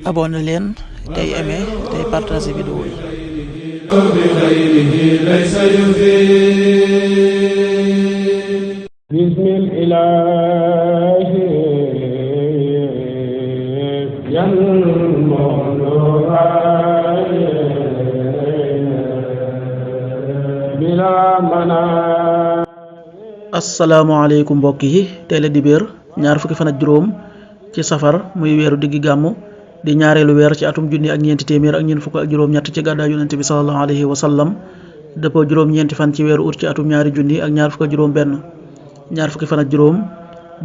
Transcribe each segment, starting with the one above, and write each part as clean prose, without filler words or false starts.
abonné leen tey aimé tey partagé vidéo yi. asalaamaaleykum mbokk yi tey la dibéer ñaar fukki fan ak juróom ci safar muy weeru diggi gàmmu di ñaareelu weer ci atum junni ak ñeenti téeméer ak ñeent fukk ak juróom-ñett ci gàddaay yonente bi sallallahu alayhi wa sallam dëppoo juróom-ñeenti fan ci weeru ut ci atum ñaari junni ak ñaar fukk ak juróom benn ñaar fukki fan ak juróom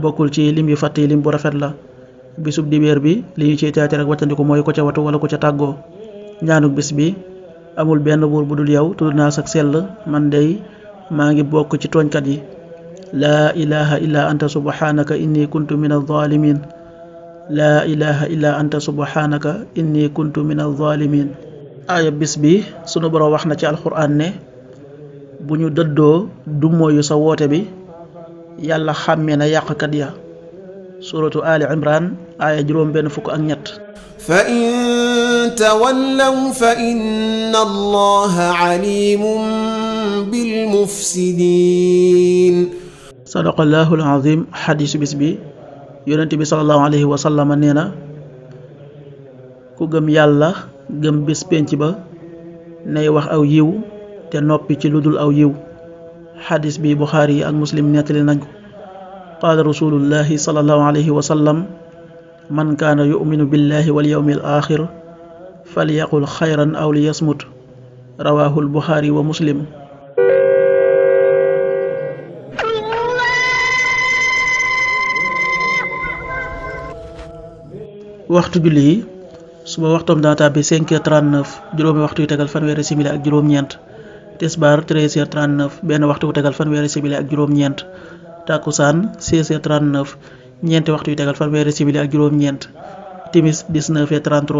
bokkul ci lim yu fàtte yi lim bu rafet la. bisub dibéer bi li ñu ciy teete rek wàccandiku mooy ko ca watu wala ko ca tàggoo. ñaanuk bis bi amul benn buur bu dul yow tudd naa sak sell man dey maa ngi bokk ci tooñkat yi. laa ilaha illa anta subhanaka inni kuntu min alzalimin laa ilaha illa anta subhanaka inni kuntu min alzalimin. aaya bis bi sunu borom wax na ci alquran ne bu ñu dëddoo dummóoyu sa woote bi yàlla xàmmee na yàqkat ya. suratu ali imran aaya juróom benn fukk ak ñett. fa in tawallaw fa inna allaha alimun bil mufsidin. sadaqallahul azim. xadiisu bis bi yonent bi sallallahu alayhi wa sallam nee na ku gëm yàlla gëm bis penc ba nay wax aw yiw te noppi ci lu dul aw yiw. xadiis bi buxaari ak muslim nettali nañ ko. qaala rasulullahi sallallahu alayhi wa sallam man kaana yuminu billahi wal yawmil axir falyaqul xayran aw liyasmut. rawaahul buxaari wa muslim. waxtu julli yi suba waxtoom dana tàbbi 5h39 juróomi waxtu yu tegal fanweeri simili ak juróom-ñeent. tisbaar 13h39 benn waxtu yu tegal fanweeri simili ak juróom-ñeent. takkusaan 16h39 ñeenti waxtu yu tegal fanweeri simili ak juróom-ñeent. timis 19h33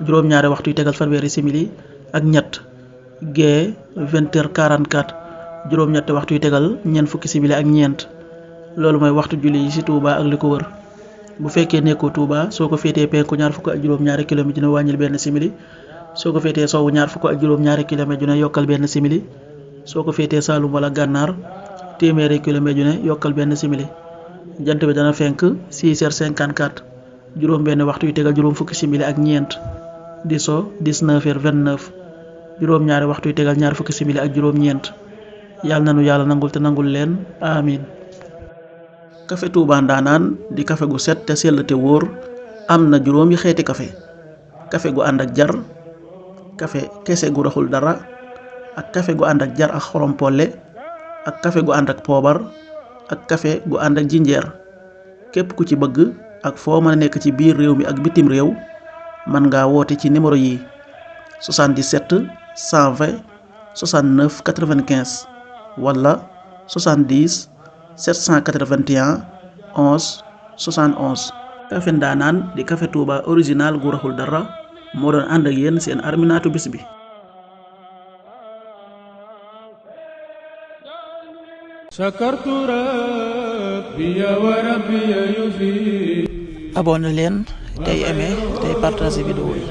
juróom-ñaari waxtu yu tegal fanweeri simili ak ñett. gee 20h44 juróom-ñetti waxtu yu tegal ñeent fukki simili ak ñeent. loolu mooy waxtu julli yi ci Touba ak li ko wër. bu fekkee nekkoo Touba soo ko féetee penku ñaar fukk ak juróom-ñaari kilomètre dina wàññil benn simili. soo ko féetee sowwu ñaar fukk ak juróom-ñaari kilomètre dina yokkal benn simili. soo ko féetee Saalum wala Gànnaar téeméeri kilomètre dina yokkal benn simili. jant bi dana fenk 6h54 juróom benn waxtu yu tegal juróom fukki simili ak ñeent. di so 19h29 juróom-ñaari waxtu yu tegal ñaar fukki simili ak juróom-ñeent. yàlla nanu yàlla nangul te nangul leen amin. kafe Touba Ndanaan di kafe gu set te sell te wóor am na juróomi xeeti kafe. kafe gu ànd ak jar, kafe kese gu raxul dara, ak kafe gu ànd ak jar ak xorom polle, ak kafe gu ànd ak poobar, ak kafe gu ànd ak jinjeer. képp ku ci bëgg ak foo mën a nekk ci biir réew mi ak bitim réew mën ngaa woote ci numéro yi 77 120 69 95 wala 70 781 11 71. kafe Ndanaan di kafe Touba original gu raxul dara moo doon ànd ak yéen seen arminaatu bis bi. abonné leen tey aimé tey partagé vidéo yi.